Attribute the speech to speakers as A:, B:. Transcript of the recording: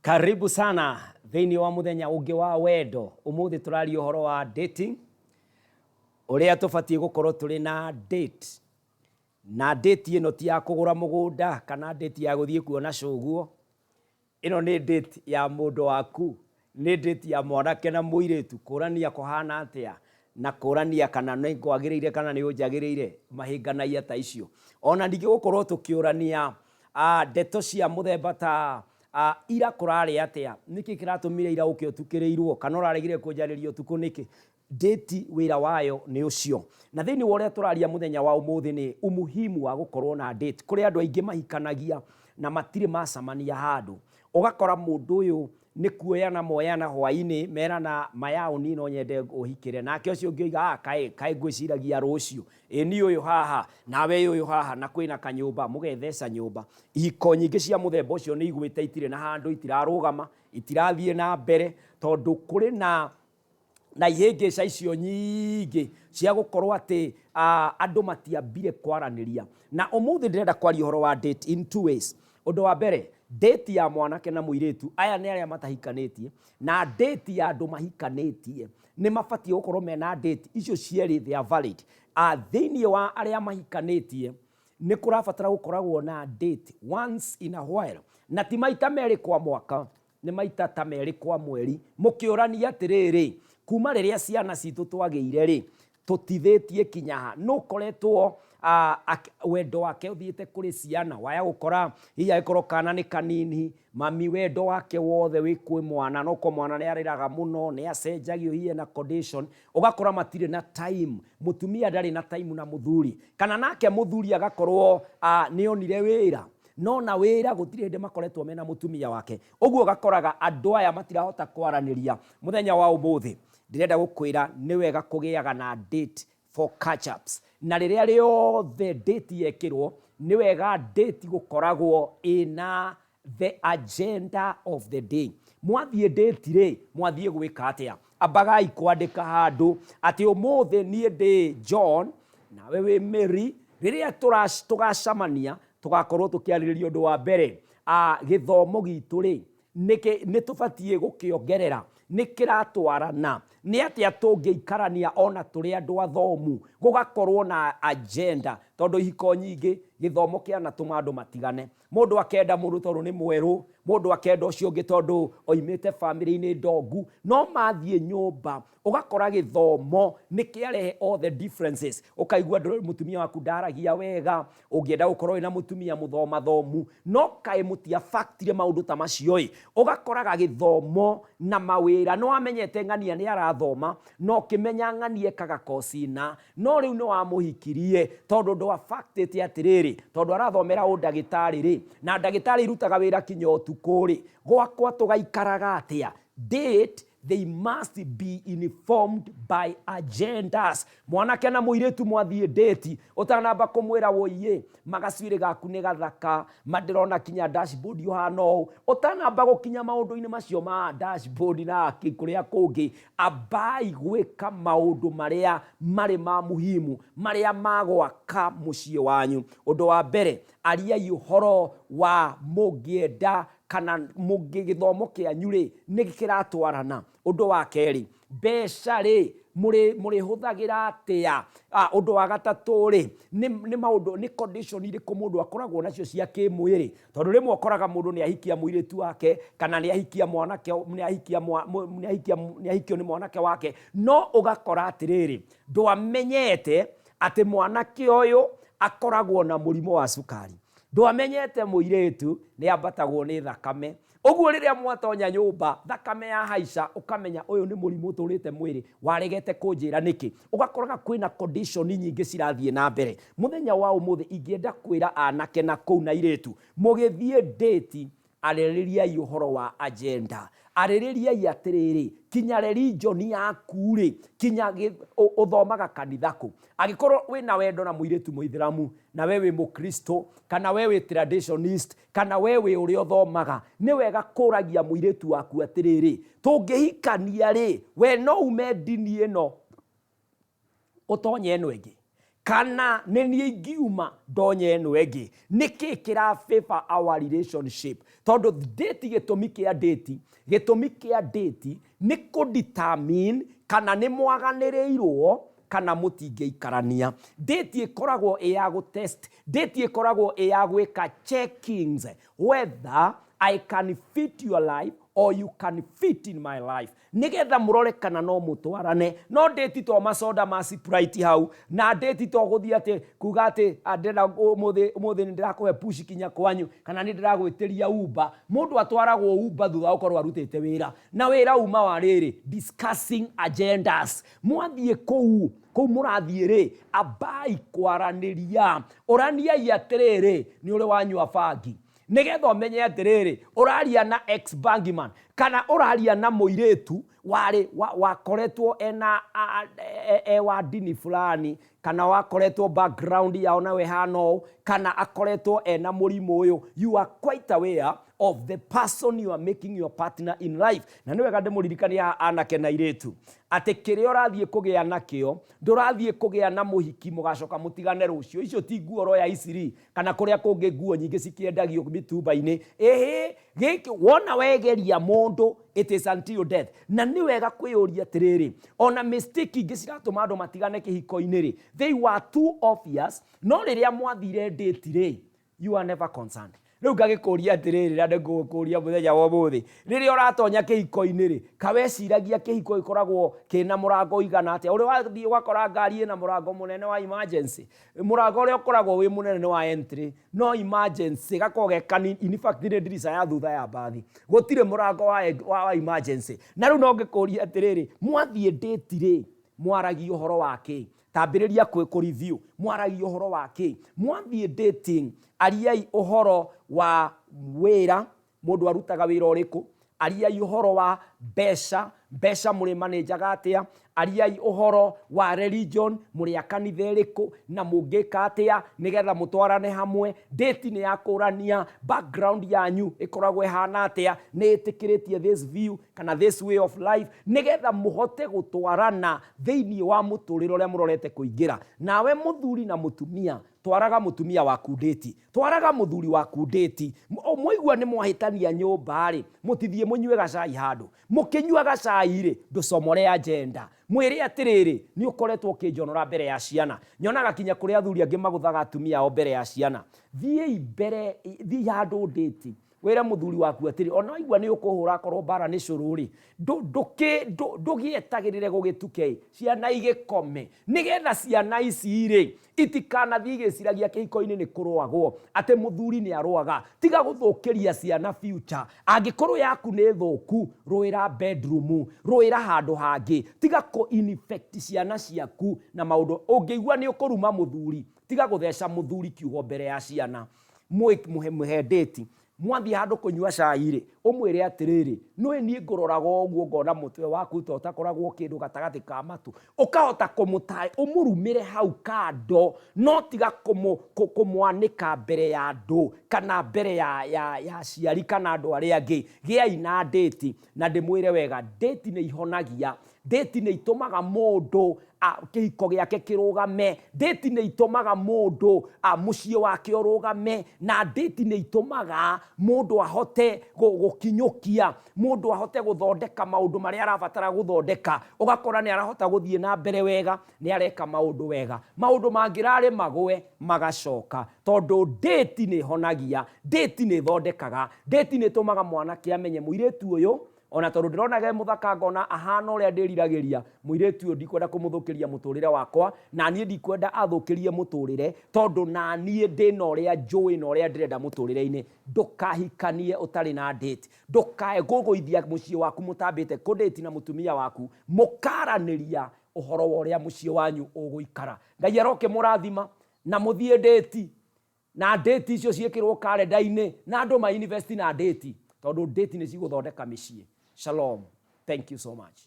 A: Karibu sana thĩinĩ wa muthenya ũngĩ wa wendo. Ũmũthĩ tũraria ũhoro wa dating. Ũrĩa tũbatiĩ gũkorwo tũrĩ na date. Na date ĩno ti ya kũgũra mũgũnda kana date ya gũthiĩ kuona cũguo. Ĩno nĩ date ya mũndũ waku. Nĩ date ya mwanake na mũirĩtu. Kũrania kũhana atĩa na kũrania kana nĩ kwagĩrĩire kana nĩ ũnjagĩrĩire mahĩnganagia ta icio. Ona ningĩ gũkorwo tũkĩũrania ndeto cia mũthemba ta ira kũrarĩ atĩa, nĩkĩ kĩratũmire ira ũkĩ ũtukĩrĩirwo kana ũraregire kũnjarĩrio ũtukũ nĩkĩ. Date wĩra wayo nĩ ũcio. Na thĩinĩ wa ũrĩa tũraria mũthenya wa ũmũthĩ nĩ umuhimu wa gũkorwo na date. Kũrĩ andũ aingĩ mahikanagia na matirĩ macamania handũ. Ũgakora mũndũ ũyũ nĩ kuoyana moyana hwainĩ merana mayaũni no nyende ũhikĩre, nake ũcio ũngĩ oiga kaĩ ngwĩciragia rũciũ, ni ũyũ haha nawe ũyũ haha na kwĩna kanyũmba mũgetheca nyũmba. Ihiko nyingĩ cia mũthemba ũcio nĩ igwĩte itirĩ na handũ, itirarũgama, itirathiĩ na mbere tondũ kũrĩ na ihĩngĩca icio nyingĩ cia gũkorwo atĩ andũ matiambire kwaranĩria. Na ũmũthĩ ndĩrenda kwaria ũhoro wa date in two ways. Ũndũ wa mbere, date ya mwanake na mũirĩtu, aya nĩ arĩa matahikanĩtie, na date ya andũ mahikanĩtie nĩ mabatiĩ gũkorwo mena date icio cierĩ, they are valid. Thĩinĩ wa arĩa mahikanĩtie nĩ kũrabatara gũkoragwo na date once in a while, na ti maita merĩ kwa mwaka, nĩ maita ta merĩ kwa mweri, mũkĩũrania atĩrĩrĩ, kuma rĩrĩa ciana citũ twagĩire rĩ tũtithĩtie kinyaha. No koretwo wendo wake ũthiĩte kũrĩ ciana, waya gũkora hihi agĩkorwo kana nĩ kanini, mami wendo wake wothe wĩ kwĩ mwana, no ko mwana nĩ arĩraga mũno, nĩ acenjagio hihi na condition, ũgakora matirĩ na time, mũtumia ndarĩ na time na mũthuri, kana nake mũthuri agakorwo nĩ onire wĩra, no na wĩra gũtirĩ hĩndĩ makoretwo mena mũtumia wake. Ũguo ũgakoraga andũ aya matirahota kwaranĩria. Mũthenya wa ũmũthĩ ndĩrenda gũkwĩra nĩ wega kũgĩaga na date for catch-ups. Na rĩrĩa rĩothe date yekĩrwo, nĩ wega date gũkoragwo ina the agenda of the day. Mwathiĩ date rĩ, mwathiĩ gwĩka atĩa? Ambagai kwandĩka handũ atĩ ũmũthĩ niĩ ndĩ John nawe wĩ Mary, rĩrĩa tũgacamania tũgakorwo tũkĩarĩrĩria ũndũ wa mbere. Gĩthomo gitũ rĩ nĩ tũbatiĩ gũkĩongerera, nĩ kĩratwarana, nĩ atĩa tũngĩikarania ona tũrĩ andũ athomu, gũgakorwo na agenda, tondũ ihiko nyingĩ gĩthomo kĩanatũma andũ matigane. Mũndũ akenda mũndũ tondũ nĩ mwerũ, mũndũ akenda ũcio ũngĩ tondũ oimĩte family-inĩ ndongu, no mathiĩ nyũmba ũgakora gĩthomo nĩ kĩarehe all the differences. Ũkaigua mũtumia waku ndaragia wega, ũngĩenda gũkorwo na mũtumia mũthomu, no kaĩ mũtiabaktire maũndũ ta macio ĩ. Ũgakoraga gĩthomo na mawĩra, no amenyete ng'ania nĩ arathoma, no kĩmenya ng'ania ekaga koci na, no rĩu nĩ wamũhikirie tondũ ndwabaktĩte atĩrĩrĩ, tondũ arathomera ũndagĩtarĩ rĩ, na ndagĩtarĩ irutaga wĩra kinya ũtukũ rĩ, gwakwa tũgaikaraga atĩa. Date, they must be informed by agendas. Mwanake na mũirĩtu mwathiĩ date, ũtanamba kũmwĩra woiye magacuĩrĩ gaku nĩ gathaka, mandĩrona kinya dashboard ũhana ũũ, ũtanamba gũkinya maũndũ-inĩ macio ma dashboard na kũrĩa kũngĩ. Ambai gwĩka maũndũ marĩa marĩ ma muhimu, marĩa magwaka mũciĩ wanyu. Ũndũ wa mbere, ariai ũhoro wa mũngĩenda kana gĩthomo kĩanyu rĩ nĩ kĩratwarana. Ũndũ wa kerĩ, mbeca rĩ mũrĩhũthagĩra atĩa. Ũndũ wa gatatũ rĩ, nĩ maũndũ, nĩ condition irĩkũ mũndũ akoragwo nacio cia kĩmwĩrĩ, tondũ rĩmwe ũkoraga mũndũ nĩ ahikia mũirĩtu wake kana nĩ ahikia mwanake, nĩ ahikio nĩ mwanake wake, no ũgakora atĩrĩrĩ ndwamenyete atĩ mwanake ũyũ akoragwo na mũrimũ wa cukari, ndwamenyete mũirĩtu nĩ ambatagwo nĩ thakame. Ũguo rĩrĩa mwatonya nyũmba thakame ya haica, ũkamenya ũyũ nĩ mũrimũ ũtũrĩte mwĩrĩ, waregete kũnjĩra nĩkĩ. Ũgakoraga kwĩna condition nyingĩ cirathiĩ na mbere. Mũthenya wa ũmũthĩ ingĩenda kwĩra anake na kũu na irĩtu, mũgĩthiĩ date arĩrĩriai ũhoro wa agenda. Arĩrĩriai atĩrĩrĩ, kinya religion yaku rĩ, kinya ũthomaga kanitha kũ. Angĩkorwo wĩna wendo na mũirĩtu mũithĩramu, na we wĩ mũkristo, kana we wĩ traditionist, kana we wĩ ũrĩa ũthomaga, nĩ wega kũragia mũirĩtu waku atĩrĩrĩ, tũngĩhikania rĩ, we no ume ndini ĩno ũtonye ĩno ĩngĩ, kana nĩ ingiuma ndonye ĩno ĩngĩ. Nĩkĩ kĩra favor our relationship? Tondũ date gĩtũmi kĩa date nĩ kũ-determine kana nĩ mwaganĩrĩirwo kana mũtingĩikarania. Date ĩkoragwo ĩ ya gũ-test, date ĩkoragwo ĩ ya gwĩka checkings whether I can fit your life or you can fit in my life. Nigetha mũrore kana no mũtwarane. No date to masoda ma Sprite hau, na date to gũthiĩ atĩ kuga atĩ ndĩrenda ũmũthĩ nĩndĩrakũhe push kinya kwanyu, kana nĩndĩragwĩtĩria Uber. Mũndũ atwaragwo Uber thutha gũkorwo arutĩte wĩra, na wĩra uma wa rĩrĩ discussing agendas. Mwathiĩ kũu mũrathiĩ rĩ, ambai kwaranĩria. Ũraniai atĩrĩrĩ, nĩ ũrĩ wanyua bangi. Nigetha ũmenye atĩrĩrĩ, ũraria na ex-bangman kana ũraria na mũirĩtu wakoretwo ena wa dini fulani, kana wakoretwo background yao nawe hano, kana akoretwo ena mũrimũ ũyũ. You are quite aware of the person you are making your partner in life. Na nĩ wega ndĩmũririkania anake na airĩtu atĩ kĩrĩa ũrathiĩ kũgĩa nakĩo ndũrathiĩ kũgĩa na mũhiki mũgacoka mũtigane rũciũ. Icio ti nguo roya iciri kana kũrĩa kũngĩ nguo nyingĩ cikĩendagio mĩtumba-inĩ. Gĩkĩ wona wegeria mũndũ, it is until death. Na nĩ wega kwĩyũria atĩrĩrĩ, ona mistake ingĩ ciratũma andũ matigane kĩhiko-inĩ rĩ, they were too obvious. No rĩrĩa mwathire date rĩ, you are never concerned. Rĩu ngagĩkũria atĩrĩrĩ, na ndĩgũkũria mũthenya wa ũmũthĩ, rĩrĩa ũratonya kĩhiko-inĩ rĩ, kaweciragia kĩhiko gĩkoragwo kĩna mũrango igana atĩa? Ũrĩ wathiĩ ũgakora ngari ĩna mũrango mũnene wa emergency, mũrango ũrĩa ũkoragwo wĩ mũnene wa entry, no emergency gakorwo ge kanini. In fact nĩ ndirica ya thutha ya bathi, gũtirĩ mũrango wa emergency. Na rĩu no ngĩkũria atĩrĩrĩ, mwathiĩ date rĩ, mwaragia ũhoro wa kĩ? Tambĩrĩria kũ-review, mwaragia ũhoro wa kĩ? Mwathiĩ dating, ariai ũhoro wa wĩra, mũndũ arutaga wĩra ũrĩkũ, ariai ũhoro wa mbeca mũrĩ manager atĩa, ariai ũhoro wa religion, mũrĩ a kanitha ĩrĩkũ na mũngĩka atĩa nĩgetha mũtwarane hamwe. Date nĩ ya kũrania background yanyu ĩkoragwo ĩhana atĩa, nĩ ĩtĩkĩrĩtie this view kana this way of life, nĩgetha mũhote gũtwarana thĩinĩ wa mũtũrĩre ũrĩa mũrorete kũingĩra. Nawe mũthuri na mũtumia, twaraga mũtumia waku date, twaraga mũthuri waku date. Mwaigua nĩ mwahĩtania nyũmba rĩ, mũtithiĩ mũnyue gacai handũ. Mũkĩnyua gacai rĩ, ndũcomore agenda. Mwĩre atĩrĩrĩ, nĩ ũkoretwo ũkĩnjonora mbere ya ciana. Nyonaga kinya kũrĩa athuri angĩ magũthaga atumia ao mbere ya ciana. Thiĩ handũ date, wĩra mũthuri waku atĩrĩ, ona waigua nĩ ũkũhũra akorwo mbara nĩ cũrũ rĩ, ndũgĩetagĩrĩre gũgĩtuke ciana igĩkome, nĩgetha ciana ici rĩ itikanathiĩ igĩciragia kĩhiko-inĩ nĩ kũrũagwo atĩ mũthuri nĩ arũaga. Tiga gũthũkĩria ciana future. Angĩkorwo yaku nĩ thũku, rũĩra bedroom, rũĩra handũ hangĩ. Tiga kũ-infect ciana ciaku na maũndũ. Ũngĩigua nĩ ũkũruma mũthuri, tiga gũtheca mũthuri kiugo mbere ya ciana. Mũhe date, mwathiĩ handũ kũnyua cai rĩ, ũmwĩre atĩrĩrĩ, niĩ ngũroraga ũguo ngona mũtwe waku ta ũtakoragwo kĩndũ gatagatĩ ka matu, ũkahota kũmũtaĩ, ũmũrumĩre hau kando, no tiga kũmwanĩka mbere ya andũ kana mbere ya aciari kana andũ arĩa angĩ. Gĩai na date, na ndĩmwĩre wega, date nĩ ihonagia. Date nĩ itũmaga mũndũ kĩhiko gĩake kĩrũgame. Date nĩ itũmaga mũndũ mũciĩ wake ũrũgame. Na date nĩ itũmaga mũndũ ahote gũkinyũkia, mũndũ ahote gũthondeka maũndũ marĩa arabatara gũthondeka. Ũgakora nĩ arahota gũthiĩ na mbere wega, nĩ areka maũndũ wega. Maũndũ mangĩrarĩ magwe magacoka, tondũ date nĩ ihonagia, date nĩ ĩthondekaga, date nĩ ĩtũmaga mwanake amenye mũirĩtu ũyũ, ona tondũ ndĩronaga mũthaka ngona ahana ũrĩa ndĩriragĩria, mũirĩtu ũyũ ndikwenda kũmũthũkĩria mũtũrĩre wakwa, na niĩ ndikwenda athũkĩrie mũtũrĩre, tondũ na niĩ ndĩna ũrĩa njũĩ na ũrĩa ndĩrenda mũtũrĩre-inĩ. Ndũkahikanie ũtarĩ na date. Ndũkegũgũithia mũciĩ waku mũtambĩte kũ-date na mũtumia waku, mũkaranĩria ũhoro wa ũrĩa mũciĩ wanyu ũgũikara. Ngai aroke mũrathima na mũthiĩ date, na date icio ciĩkĩrwo kalenda-inĩ, na andũ ma invest na date, tondũ date nĩ cigũthondeka mĩciĩ. Shalom. Thank you so much.